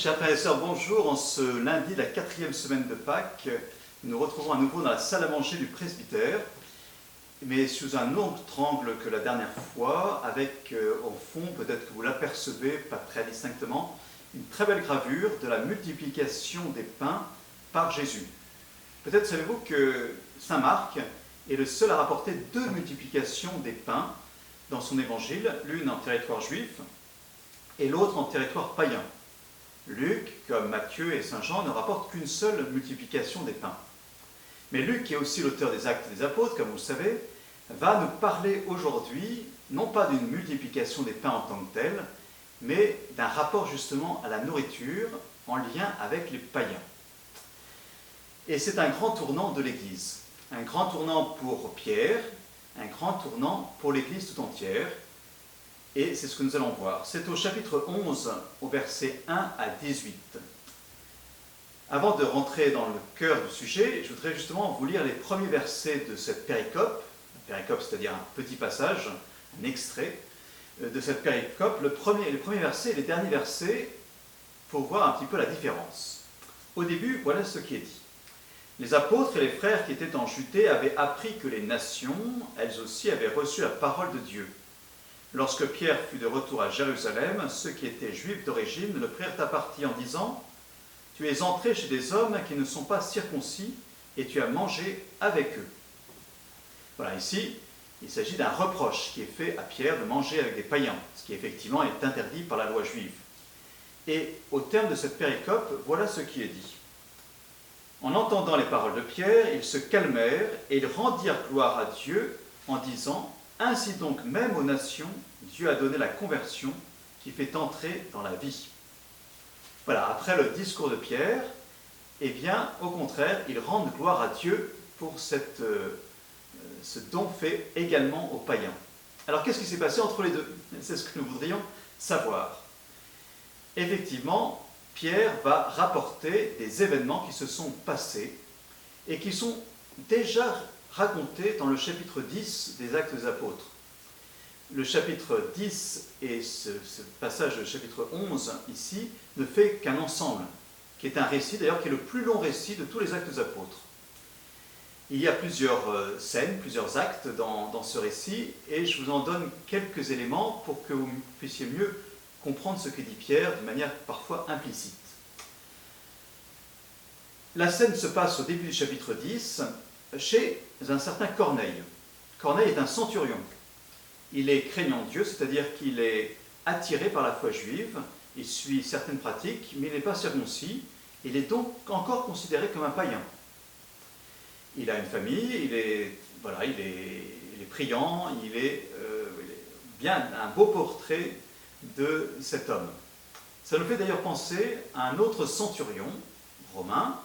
Chers frères et sœurs, bonjour. En ce lundi, la 4e semaine de Pâques, nous nous retrouvons à nouveau dans la salle à manger du presbytère, mais sous un autre angle que la dernière fois, avec au fond, peut-être que vous l'apercevez, pas très distinctement, une très belle gravure de la multiplication des pains par Jésus. Peut-être savez-vous que saint Marc est le seul à rapporter deux multiplications des pains dans son évangile, l'une en territoire juif et l'autre en territoire païen. Luc, comme Matthieu et saint Jean, ne rapportent qu'une seule multiplication des pains. Mais Luc, qui est aussi l'auteur des Actes des Apôtres, comme vous le savez, va nous parler aujourd'hui, non pas d'une multiplication des pains en tant que telle, mais d'un rapport justement à la nourriture en lien avec les païens. Et c'est un grand tournant de l'Église, un grand tournant pour Pierre, un grand tournant pour l'Église tout entière, et c'est ce que nous allons voir. C'est au chapitre 11, au verset 1 à 18. Avant de rentrer dans le cœur du sujet, je voudrais justement vous lire les premiers versets de cette péricope, c'est-à-dire un petit passage, un extrait de cette péricope, les premiers versets et les derniers versets, pour voir un petit peu la différence. Au début, voilà ce qui est dit. Les apôtres et les frères qui étaient en Judée avaient appris que les nations, elles aussi, avaient reçu la parole de Dieu. Lorsque Pierre fut de retour à Jérusalem, ceux qui étaient juifs d'origine le prirent à partie en disant « Tu es entré chez des hommes qui ne sont pas circoncis et tu as mangé avec eux. » Voilà, ici, il s'agit d'un reproche qui est fait à Pierre de manger avec des païens, ce qui effectivement est interdit par la loi juive. Et au terme de cette péricope, voilà ce qui est dit. En entendant les paroles de Pierre, ils se calmèrent et ils rendirent gloire à Dieu en disant « Ainsi donc, même aux nations, Dieu a donné la conversion qui fait entrer dans la vie. » Voilà, après le discours de Pierre, eh bien, au contraire, ils rendent gloire à Dieu pour ce don fait également aux païens. Alors, qu'est-ce qui s'est passé entre les deux? C'est ce que nous voudrions savoir. Effectivement, Pierre va rapporter des événements qui se sont passés et qui sont déjà racontés dans le chapitre 10 des Actes des Apôtres. Le chapitre 10 et ce passage du chapitre 11 ici ne fait qu'un ensemble, qui est un récit d'ailleurs qui est le plus long récit de tous les Actes des Apôtres. Il y a plusieurs scènes, plusieurs actes dans ce récit et je vous en donne quelques éléments pour que vous puissiez mieux comprendre ce que dit Pierre de manière parfois implicite. La scène se passe au début du chapitre 10 chez un certain Corneille. Corneille est un centurion. Il est craignant Dieu, c'est-à-dire qu'il est attiré par la foi juive, il suit certaines pratiques, mais il n'est pas circoncis, il est donc encore considéré comme un païen. Il a une famille, il est priant, il est bien un beau portrait de cet homme. Ça nous fait d'ailleurs penser à un autre centurion romain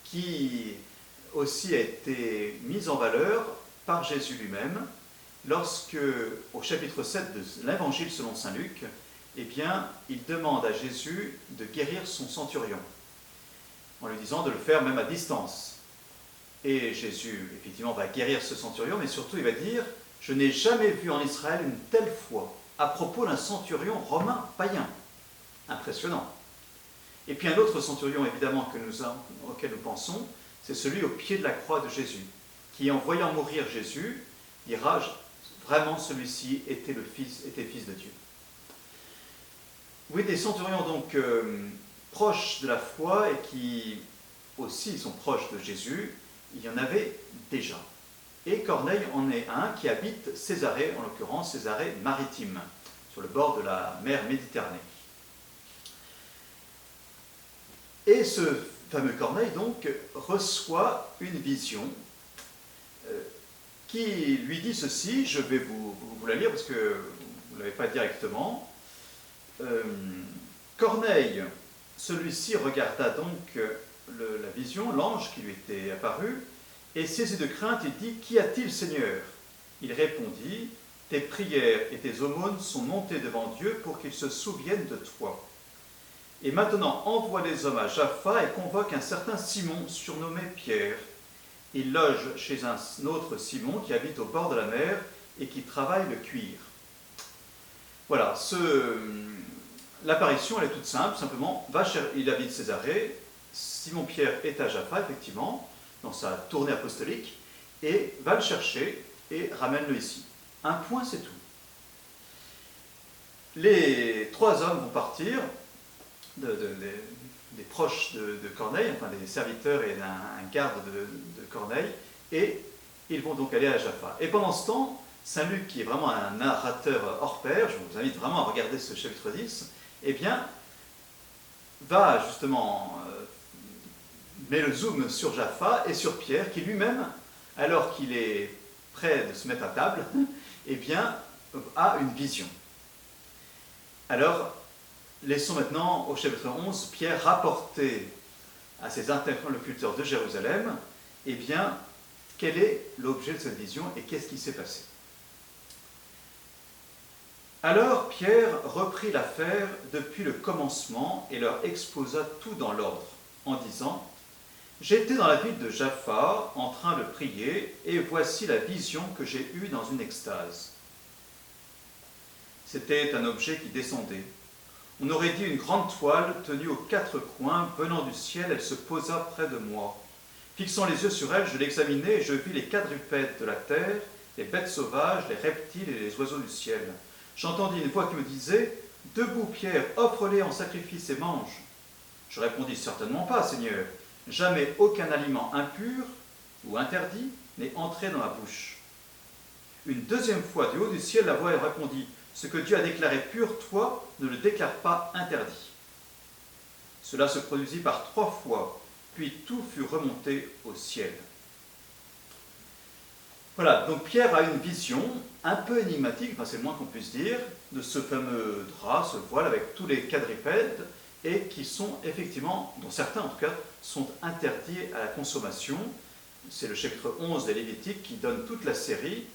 qui aussi a été mis en valeur par Jésus lui-même lorsque, au chapitre 7 de l'Évangile selon saint Luc, eh bien, il demande à Jésus de guérir son centurion, en lui disant de le faire même à distance. Et Jésus, effectivement, va guérir ce centurion, mais surtout il va dire « Je n'ai jamais vu en Israël une telle foi à propos d'un centurion romain païen. » Impressionnant. Et puis un autre centurion, évidemment, auquel nous pensons, c'est celui au pied de la croix de Jésus, qui, en voyant mourir Jésus, dira « Vraiment, celui-ci était fils de Dieu. » Oui, des centurions donc proches de la foi et qui aussi sont proches de Jésus, il y en avait déjà. Et Corneille en est un qui habite Césarée, en l'occurrence Césarée maritime, sur le bord de la mer Méditerranée. Et ce fameux Corneille, donc, reçoit une vision qui lui dit ceci, je vais vous la lire parce que vous ne l'avez pas directement. Corneille, celui-ci regarda donc la vision, l'ange qui lui était apparu, et saisi de crainte, il dit « Qu'y a-t-il, Seigneur ?» Il répondit « Tes prières et tes aumônes sont montées devant Dieu pour qu'il se souvienne de toi. Et maintenant, envoie des hommes à Jaffa et convoque un certain Simon, surnommé Pierre. Il loge chez un autre Simon qui habite au bord de la mer et qui travaille le cuir. » Voilà, l'apparition, elle est toute simple, simplement, il habite Césarée, Simon-Pierre est à Jaffa, effectivement, dans sa tournée apostolique, et va le chercher et ramène-le ici. Un point, c'est tout. Les 3 hommes vont partir, des proches de Corneille, enfin des serviteurs et d'un garde de Corneille, et ils vont donc aller à Jaffa. Et pendant ce temps, Saint Luc, qui est vraiment un narrateur hors pair, je vous invite vraiment à regarder ce chapitre 10, eh bien, va justement met le zoom sur Jaffa et sur Pierre, qui lui-même, alors qu'il est prêt de se mettre à table, eh bien, a une vision. Alors, laissons maintenant au chapitre 11 Pierre rapporter à ses interlocuteurs de Jérusalem, eh bien, quel est l'objet de cette vision et qu'est-ce qui s'est passé. Alors Pierre reprit l'affaire depuis le commencement et leur exposa tout dans l'ordre, en disant « J'étais dans la ville de Jaffa en train de prier, et voici la vision que j'ai eue dans une extase. C'était un objet qui descendait. On aurait dit une grande toile tenue aux 4 coins, venant du ciel, elle se posa près de moi. Fixant les yeux sur elle, je l'examinai et je vis les quadrupèdes de la terre, les bêtes sauvages, les reptiles et les oiseaux du ciel. J'entendis une voix qui me disait « Debout, Pierre, offre-les en sacrifice et mange. » Je répondis « Certainement pas, Seigneur. Jamais aucun aliment impur ou interdit n'est entré dans ma bouche. » Une deuxième fois, du haut du ciel, la voix répondit « Ce que Dieu a déclaré pur, toi, ne le déclare pas interdit. » Cela se produisit par 3 fois, puis tout fut remonté au ciel. Voilà, donc Pierre a une vision un peu énigmatique, enfin c'est le moins qu'on puisse dire, de ce fameux drap, ce voile avec tous les quadrupèdes, et qui sont effectivement, dont certains en tout cas, sont interdits à la consommation. C'est le chapitre 11 des Lévitiques qui donne toute la série,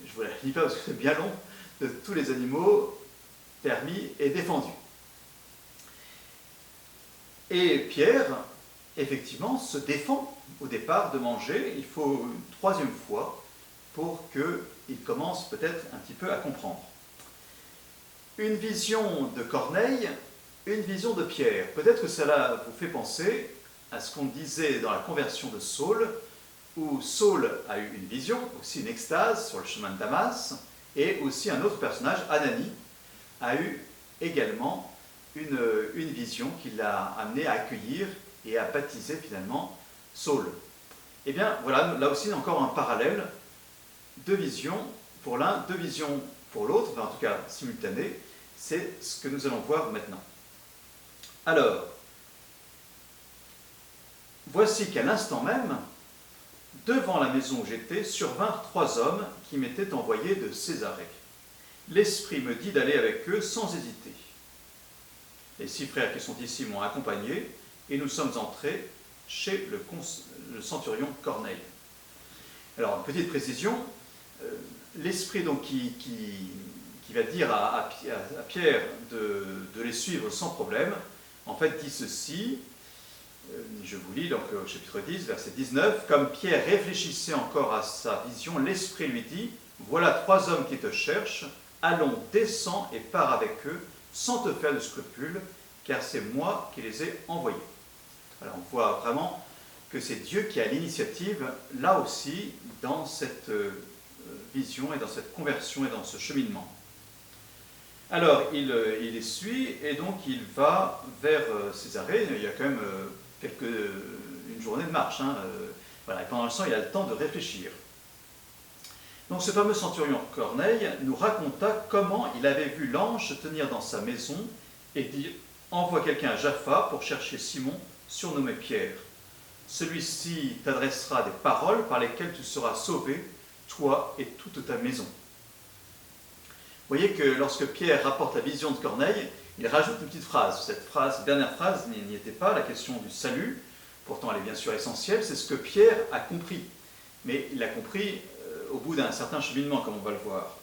je ne vous la lis pas parce que c'est bien long, de tous les animaux permis et défendus. Et Pierre, effectivement, se défend au départ de manger. Il faut une 3e fois pour qu'il commence peut-être un petit peu à comprendre. Une vision de Corneille, une vision de Pierre. Peut-être que cela vous fait penser à ce qu'on disait dans la conversion de Saul, où Saul a eu une vision, aussi une extase sur le chemin de Damas, et aussi un autre personnage, Anani, a eu également une vision qui l'a amené à accueillir et à baptiser finalement Saul. Eh bien, voilà, là aussi encore un parallèle, 2 visions pour l'un, 2 visions pour l'autre, enfin en tout cas simultanées, c'est ce que nous allons voir maintenant. Alors, voici qu'à l'instant même, devant la maison où j'étais, survinrent 3 hommes qui m'étaient envoyés de Césarée. L'Esprit me dit d'aller avec eux sans hésiter. Les 6 frères qui sont ici m'ont accompagné, et nous sommes entrés chez le centurion Corneille. Alors, une petite précision, l'Esprit donc qui va dire à Pierre de les suivre sans problème, en fait dit ceci, je vous lis donc au chapitre 10, verset 19, « Comme Pierre réfléchissait encore à sa vision, l'Esprit lui dit, « Voilà 3 hommes qui te cherchent, allons, descends et pars avec eux, sans te faire de scrupules, car c'est moi qui les ai envoyés. » Alors on voit vraiment que c'est Dieu qui a l'initiative, là aussi, dans cette vision et dans cette conversion et dans ce cheminement. Alors, il les suit et donc il va vers Césarée. Il y a quand même une journée de marche. Voilà. Et pendant le temps, il a le temps de réfléchir. Donc ce fameux centurion Corneille nous raconta comment il avait vu l'ange se tenir dans sa maison et dire « Envoie quelqu'un à Jaffa pour chercher Simon, surnommé Pierre. Celui-ci t'adressera des paroles par lesquelles tu seras sauvé, toi et toute ta maison. » Vous voyez que lorsque Pierre rapporte la vision de Corneille, il rajoute une petite phrase. Cette dernière phrase n'y était pas, la question du salut. Pourtant, elle est bien sûr essentielle. C'est ce que Pierre a compris. Mais il l'a compris au bout d'un certain cheminement, comme on va le voir.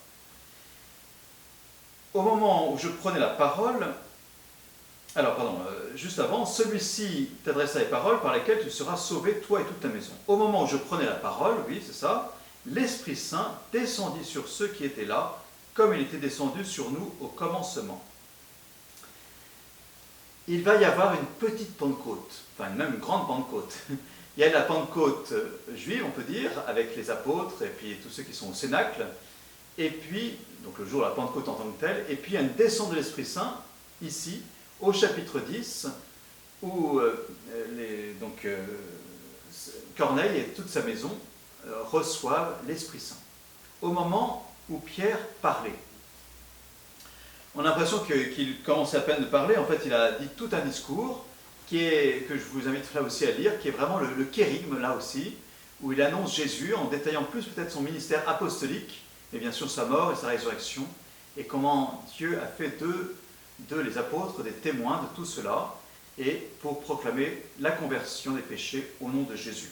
Au moment où je prenais la parole, juste avant, celui-ci t'adressa les paroles par lesquelles tu seras sauvé, toi et toute ta maison. Au moment où je prenais la parole, oui, c'est ça, l'Esprit Saint descendit sur ceux qui étaient là, comme il était descendu sur nous au commencement. il va y avoir une petite Pentecôte, enfin même une grande Pentecôte. Il y a la Pentecôte juive, on peut dire, avec les apôtres et puis tous ceux qui sont au Cénacle, et puis, donc le jour de la Pentecôte en tant que telle, et puis il y a une descente de l'Esprit Saint, ici, au chapitre 10, où Corneille et toute sa maison reçoivent l'Esprit Saint, au moment où Pierre parlait. On a l'impression qu'il commence à peine de parler. En fait, il a dit tout un discours que je vous invite là aussi à lire, qui est vraiment le kérigme, là aussi, où il annonce Jésus en détaillant plus peut-être son ministère apostolique, et bien sûr sa mort et sa résurrection, et comment Dieu a fait d'eux les apôtres, des témoins de tout cela, et pour proclamer la conversion des péchés au nom de Jésus.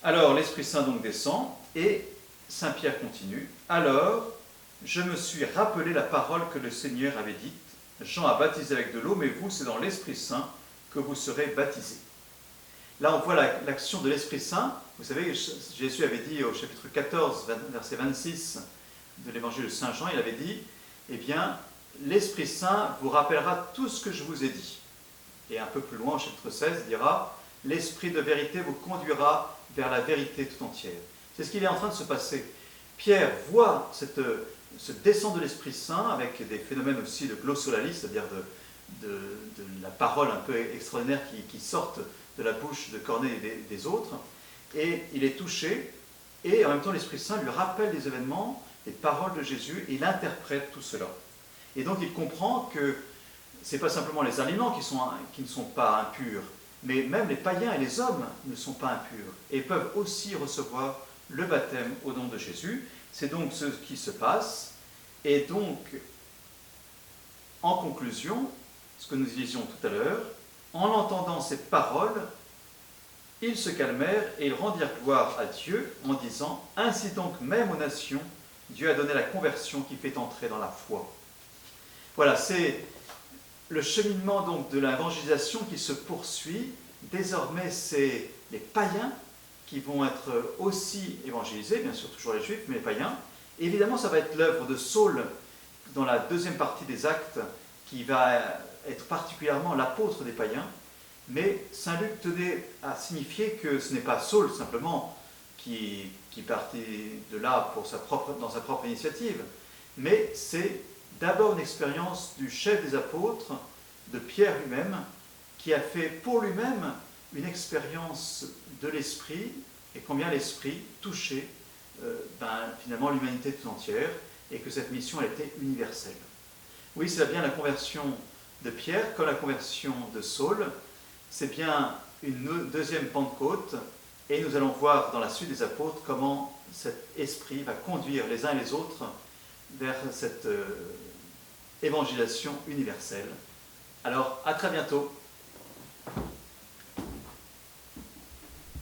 Alors l'Esprit Saint donc descend, et Saint Pierre continue. Alors, je me suis rappelé la parole que le Seigneur avait dite. Jean a baptisé avec de l'eau, mais vous, c'est dans l'Esprit Saint que vous serez baptisés. Là, on voit l'action de l'Esprit Saint. Vous savez, Jésus avait dit au chapitre 14, verset 26 de l'évangile de Saint Jean, il avait dit, eh bien, l'Esprit Saint vous rappellera tout ce que je vous ai dit. Et un peu plus loin, au chapitre 16, il dira, l'Esprit de vérité vous conduira vers la vérité tout entière. C'est ce qu'il est en train de se passer. Pierre voit ce descend de l'Esprit Saint avec des phénomènes aussi de glossolalie, c'est-à-dire de la parole un peu extraordinaire qui sortent de la bouche de Corneille et des autres, et il est touché, et en même temps l'Esprit Saint lui rappelle des événements, des paroles de Jésus, et il interprète tout cela. Et donc il comprend que ce n'est pas simplement les aliments qui ne sont pas impurs, mais même les païens et les hommes ne sont pas impurs, et peuvent aussi recevoir le baptême au nom de Jésus. C'est donc ce qui se passe, et donc, en conclusion, ce que nous disions tout à l'heure, en entendant ces paroles, ils se calmèrent et ils rendirent gloire à Dieu en disant, ainsi donc même aux nations, Dieu a donné la conversion qui fait entrer dans la foi. Voilà, c'est le cheminement donc de l'évangélisation qui se poursuit. Désormais, c'est les païens qui vont être aussi évangélisés, bien sûr toujours les juifs, mais les païens. Et évidemment, ça va être l'œuvre de Saul dans la deuxième partie des Actes, qui va être particulièrement l'apôtre des païens. Mais Saint Luc tenait à signifier que ce n'est pas Saul simplement qui partit de là dans sa propre initiative, mais c'est d'abord une expérience du chef des apôtres, de Pierre lui-même, qui a fait pour lui-même une expérience de l'Esprit, et combien l'Esprit touchait finalement l'humanité tout entière, et que cette mission elle était universelle. Oui, c'est bien la conversion de Pierre, comme la conversion de Saul, c'est bien une deuxième Pentecôte, et nous allons voir dans la suite des apôtres comment cet esprit va conduire les uns et les autres vers cette évangélisation universelle. Alors, à très bientôt.